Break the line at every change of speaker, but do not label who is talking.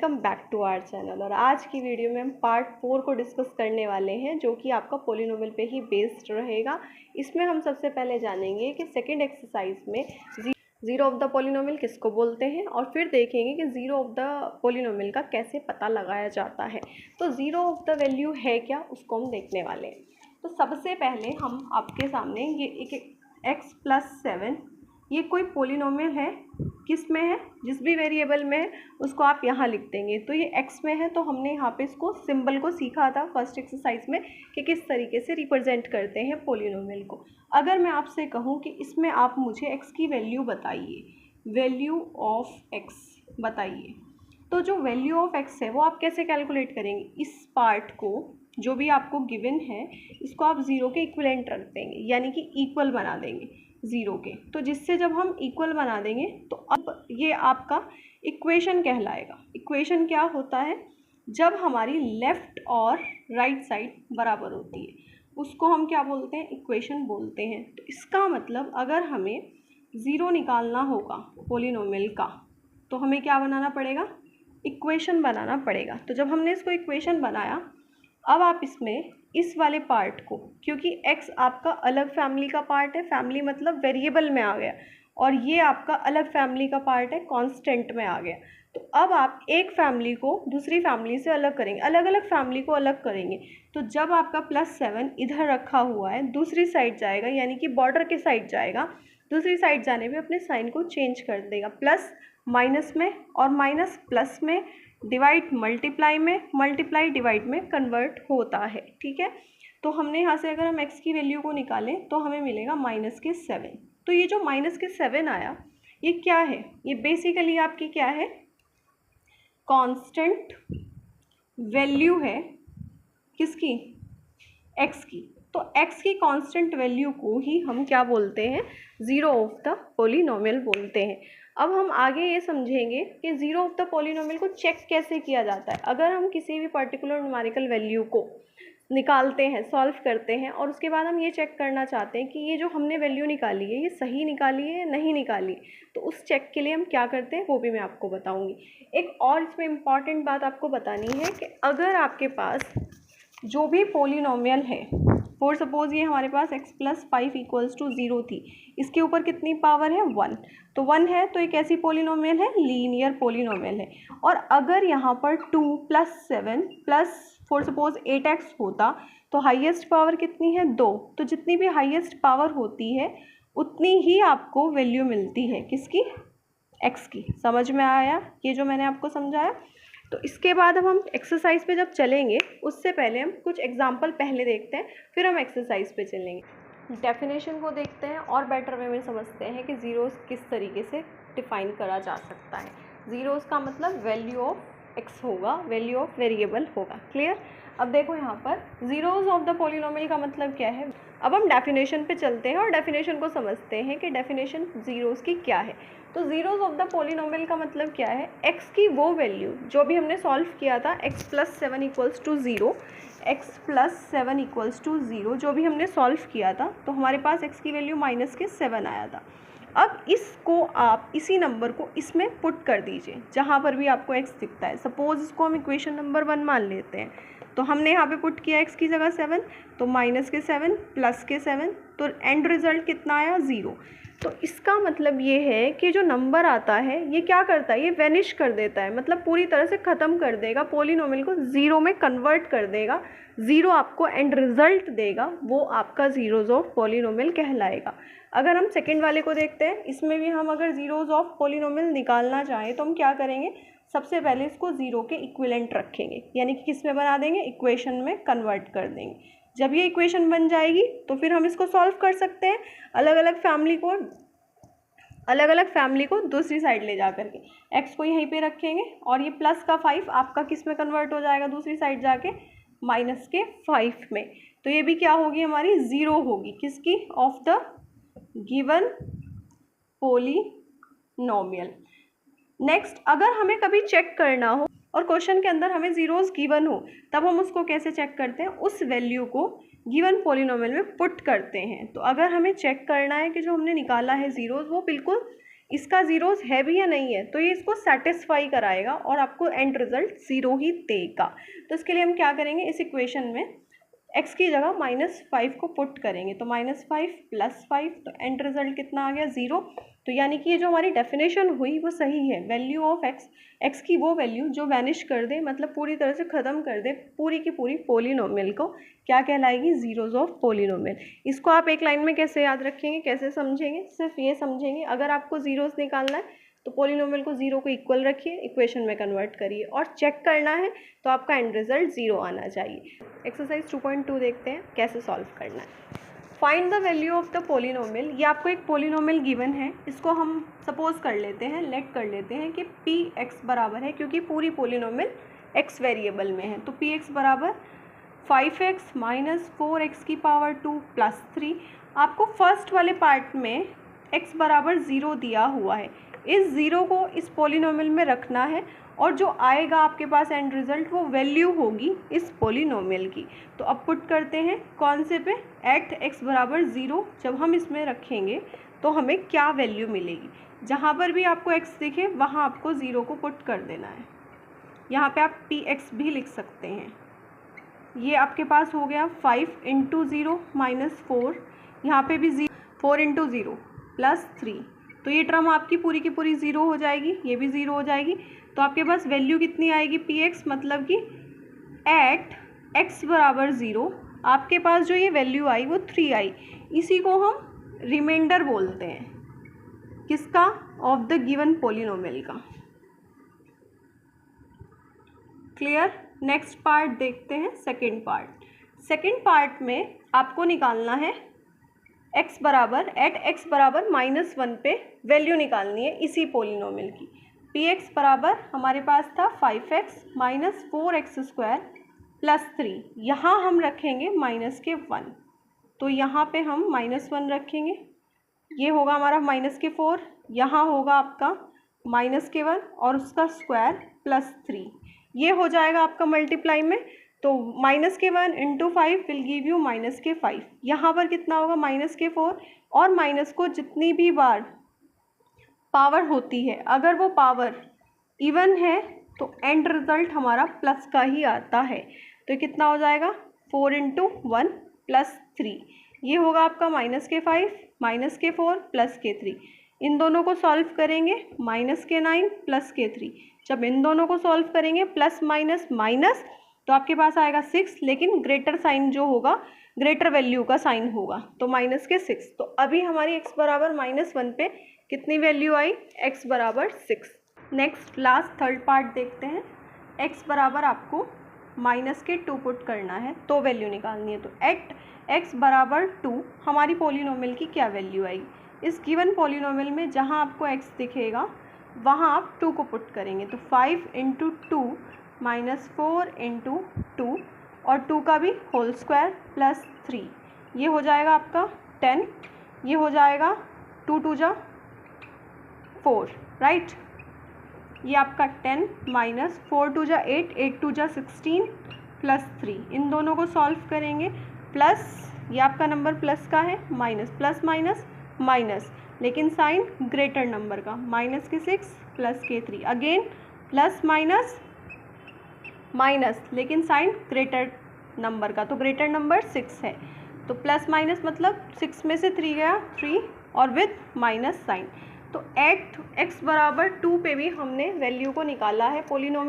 Welcome back to our channel. और आज की वीडियो में हम पार्ट 4 को डिस्कस करने वाले हैं, जो कि आपका पॉलिनोमियल पे ही बेस्ड रहेगा। इसमें हम सबसे पहले जानेंगे कि सेकंड एक्सरसाइज में जीरो ऑफ द पॉलिनोमियल किसको बोलते हैं, और फिर देखेंगे कि जीरो ऑफ द पॉलिनोमियल का कैसे पता लगाया जाता है। तो जीरो ऑफ द वैल्यू है क्या, उसको हम देखने वाले हैं। तो सबसे पहले हम आपके सामने ये एक x+7 ये कोई पॉलिनोमियल है, किस में है, जिस भी वेरिएबल में है उसको आप यहाँ लिख देंगे। तो ये x में है, तो हमने यहाँ पे इसको सिंबल को सीखा था फर्स्ट एक्सरसाइज में कि किस तरीके से रिप्रेजेंट करते हैं पॉलिनोमियल को। अगर मैं आपसे कहूँ कि इसमें आप मुझे x की वैल्यू बताइए, वैल्यू ऑफ x बताइए, तो जो वैल्यू ऑफ x है वो आप कैसे कैलकुलेट करेंगे। इस पार्ट को जो भी आपको गिवन है इसको आप ज़ीरो के इक्विवेलेंट रख देंगे, यानी कि इक्वल बना देंगे ज़ीरो के। तो जिससे जब हम इक्वल बना देंगे तो अब ये आपका इक्वेशन कहलाएगा। इक्वेशन क्या होता है, जब हमारी लेफ़्ट और राइट साइड बराबर होती है उसको हम क्या बोलते हैं, इक्वेशन बोलते हैं। तो इसका मतलब अगर हमें ज़ीरो निकालना होगा पॉलिनोमियल का तो हमें क्या बनाना पड़ेगा, इक्वेशन बनाना पड़ेगा। तो जब हमने इसको इक्वेशन बनाया, अब आप इसमें इस वाले पार्ट को, क्योंकि x आपका अलग फैमिली का पार्ट है, फैमिली मतलब वेरिएबल में आ गया, और ये आपका अलग फैमिली का पार्ट है, कांस्टेंट में आ गया। तो अब आप एक फैमिली को दूसरी फैमिली से अलग करेंगे, अलग अलग फैमिली को अलग करेंगे। तो जब आपका +7 इधर रखा हुआ है दूसरी साइड जाएगा, यानी कि बॉर्डर के साइड जाएगा, दूसरी साइड जाने में अपने साइन को चेंज कर देगा, प्लस माइनस में और माइनस प्लस में, डिवाइड मल्टीप्लाई में, मल्टीप्लाई डिवाइड में कन्वर्ट होता है। ठीक है, तो हमने यहाँ से अगर हम x की वैल्यू को निकालें तो हमें मिलेगा -7। तो ये जो -7 आया ये क्या है, ये बेसिकली आपकी क्या है, कांस्टेंट वैल्यू है, किसकी, x की। तो x की कांस्टेंट वैल्यू को ही हम क्या बोलते हैं, ज़ीरो ऑफ द पॉलिनोमियल बोलते हैं। अब हम आगे ये समझेंगे कि ज़ीरो ऑफ द पॉलिनोमियल को चेक कैसे किया जाता है। अगर हम किसी भी पर्टिकुलर न्यूमेरिकल वैल्यू को निकालते हैं, सॉल्व करते हैं, और उसके बाद हम ये चेक करना चाहते हैं कि ये जो हमने वैल्यू निकाली है ये सही निकाली है या नहीं निकाली, तो उस चेक के लिए हम क्या करते हैं वो भी मैं आपको बताऊँगी। एक और इसमें इम्पॉर्टेंट बात आपको बतानी है कि अगर आपके पास जो भी पॉलिनोमियल है, फॉर सपोज़ ये हमारे पास x+5 = 0 थी, इसके ऊपर कितनी पावर है, 1, तो 1 है, तो एक ऐसी पॉलिनोमियल है, लीनियर पॉलिनोमियल है। और अगर यहाँ पर 2 + 7 प्लस फॉर सपोज़ 8x होता तो हाईएस्ट पावर कितनी है, 2। तो जितनी भी हाईएस्ट पावर होती है उतनी ही आपको वैल्यू मिलती है, किसकी, x की। समझ में आया ये जो मैंने आपको समझाया। तो इसके बाद अब हम एक्सरसाइज पे जब चलेंगे उससे पहले हम कुछ एग्जांपल पहले देखते हैं, फिर हम एक्सरसाइज पे चलेंगे। डेफिनेशन को देखते हैं और बेटर वे में समझते हैं कि ज़ीरोज़ किस तरीके से डिफ़ाइन करा जा सकता है। ज़ीरोज़ का मतलब वैल्यू ऑफ x होगा, वैल्यू ऑफ वेरिएबल होगा। क्लियर। अब देखो यहाँ पर ज़ीरोज़ ऑफ द पॉलिनोमियल का मतलब क्या है। अब हम डेफिनेशन पे चलते हैं और डेफिनेशन को समझते हैं कि डेफिनेशन ज़ीरोज़ की क्या है। तो ज़ीरोज़ ऑफ द पॉलिनोमियल का मतलब क्या है, x की वो वैल्यू जो भी हमने सॉल्व किया था, x+7 = 0, x+7 = 0 जो भी हमने सॉल्व किया था, तो हमारे पास x की वैल्यू -7 आया था। अब इसको आप इसी नंबर को इसमें पुट कर दीजिए जहाँ पर भी आपको x दिखता है। सपोज़ इसको हम इक्वेशन नंबर 1 मान लेते हैं, तो हमने यहाँ पे पुट किया x की जगह 7, तो -7 +7, तो एंड रिज़ल्ट कितना आया, 0। तो इसका मतलब ये है कि जो नंबर आता है ये क्या करता है, ये वैनिश कर देता है, मतलब पूरी तरह से ख़त्म कर देगा, पॉलिनोमियल को ज़ीरो में कन्वर्ट कर देगा, ज़ीरो आपको एंड रिज़ल्ट देगा, वो आपका ज़ीरोज़ ऑफ पॉलिनोमियल कहलाएगा। अगर हम सेकंड वाले को देखते हैं, इसमें भी हम अगर ज़ीरोज़ ऑफ पॉलिनोमियल निकालना चाहें तो हम क्या करेंगे, सबसे पहले इसको ज़ीरो के इक्विवेलेंट रखेंगे, यानी कि किस में बना देंगे, इक्वेशन में कन्वर्ट कर देंगे। जब ये इक्वेशन बन जाएगी तो फिर हम इसको सॉल्व कर सकते हैं, अलग अलग फैमिली को दूसरी साइड ले जा करके, x को यहीं पे रखेंगे और ये +5 आपका किस में कन्वर्ट हो जाएगा, दूसरी साइड जाके -5 में। तो ये भी क्या होगी, हमारी 0 होगी, किसकी, of the given polynomial. Next, अगर हमें कभी चेक करना हो और क्वेश्चन के अंदर हमें ज़ीरोज़ गिवन हो, तब हम उसको कैसे चेक करते हैं, उस वैल्यू को गिवन पॉलिनोमियल में पुट करते हैं। तो अगर हमें चेक करना है कि जो हमने निकाला है ज़ीरोज़ वो बिल्कुल इसका ज़ीरोस है भी या नहीं है, तो ये इसको सेटिस्फाई कराएगा और आपको एंड रिजल्ट 0 ही देगा। तो इसके लिए हम क्या करेंगे, इस इक्वेशन में x की जगह -5 को पुट करेंगे, तो -5 + 5, तो एंड रिजल्ट कितना आ गया 0। तो यानी कि ये जो हमारी डेफिनेशन हुई वो सही है। वैल्यू ऑफ x की वो वैल्यू जो वैनिश कर दे, मतलब पूरी तरह से ख़त्म कर दे पूरी की पूरी पोलिनोमियल को, क्या कहलाएगी, ज़ीरोज़ ऑफ पोलिनोमियल। इसको आप एक लाइन में कैसे याद रखेंगे, कैसे समझेंगे, सिर्फ ये समझेंगे अगर आपको ज़ीरोज़ निकालना है तो पोलिनोमियल को 0 को इक्वल रखिए, इक्वेशन में कन्वर्ट करिए और चेक करना है तो आपका एंड रिजल्ट 0 आना चाहिए। एक्सरसाइज 2.2 देखते हैं कैसे सॉल्व करना है। Find the value of the polynomial. ये आपको एक पोलिनोमियल गिवन है, इसको हम सपोज कर लेते हैं, लेट कर लेते हैं कि px बराबर है, क्योंकि पूरी पोलिनोमियल x वेरिएबल में है, तो px बराबर 5x - 4x की पावर 2 + 3। आपको फर्स्ट वाले पार्ट में x बराबर 0 दिया हुआ है, इस 0 को इस पोलिनोमियल में रखना है और जो आएगा आपके पास एंड रिजल्ट वो वैल्यू होगी इस पोलिनोमियल की। तो अब पुट करते हैं कौन से पे, एट x बराबर 0 जब हम इसमें रखेंगे तो हमें क्या वैल्यू मिलेगी। जहाँ पर भी आपको x दिखे वहाँ आपको 0 को पुट कर देना है। यहाँ पे आप px भी लिख सकते हैं। ये आपके पास हो गया 5 × 0 - 4, यहाँ पे भी 4 × 0 + 3, तो ये टर्म आपकी पूरी की पूरी 0 हो जाएगी, ये भी 0 हो जाएगी। तो आपके पास वैल्यू कितनी आएगी px, मतलब कि एट x बराबर 0 आपके पास जो ये वैल्यू आई वो 3 आई। इसी को हम रिमाइंडर बोलते हैं, किसका, ऑफ द गिवन पोलिनोमियल का। क्लियर। नेक्स्ट पार्ट देखते हैं, सेकेंड पार्ट। सेकेंड पार्ट में आपको निकालना है x बराबर, एट x बराबर -1 पे वैल्यू निकालनी है इसी पोलिनोमियल की। px बराबर हमारे पास था 5x - 4x² + 3, यहाँ हम रखेंगे -1, तो यहाँ पे हम -1 रखेंगे, ये होगा हमारा -4, यहाँ होगा आपका -1 और उसका स्क्वायर +3, ये हो जाएगा आपका मल्टीप्लाई में। तो -1 × 5 विल गिव यू -5। यहाँ पर कितना होगा, -4, और माइनस को जितनी भी बार पावर होती है, अगर वो पावर इवन है तो एंड रिजल्ट हमारा प्लस का ही आता है। तो कितना हो जाएगा, 4 × 1 + 3, ये होगा आपका -5 -4 + 3। इन दोनों को सॉल्व करेंगे, -9 + 3। जब इन दोनों को सॉल्व करेंगे प्लस माइनस माइनस, तो आपके पास आएगा 6, लेकिन ग्रेटर साइन जो होगा, ग्रेटर वैल्यू का साइन होगा, तो -6। तो अभी हमारी x बराबर -1 पे कितनी वैल्यू आई, x बराबर 6। नेक्स्ट लास्ट थर्ड पार्ट देखते हैं। x बराबर आपको -2 पुट करना है तो वैल्यू निकालनी है। तो एट x बराबर 2 हमारी पोलिनोमियल की क्या वैल्यू आई। इस गिवन पोलिनोमियल में जहाँ आपको x दिखेगा वहाँ आप 2 को पुट करेंगे, तो 5 × 2 - 4 × 2 और 2 का भी होल स्क्वायर +3, ये हो जाएगा आपका 10, ये हो जाएगा 2 × 2 = 4, राइट। ये आपका 10 - 4 × 2 = 8, 8 × 2 = 16 +3। इन दोनों को सॉल्व करेंगे, प्लस ये आपका नंबर प्लस का है, माइनस प्लस माइनस माइनस, लेकिन साइन ग्रेटर नंबर का, -6 + 3, अगेन प्लस माइनस माइनस, लेकिन साइन ग्रेटर नंबर का, तो ग्रेटर नंबर 6 है। तो प्लस माइनस मतलब 6 में से 3 गया 3 और विद माइनस साइन। तो एट x बराबर 2 पे भी हमने वैल्यू को निकाला है पोलिनोमियल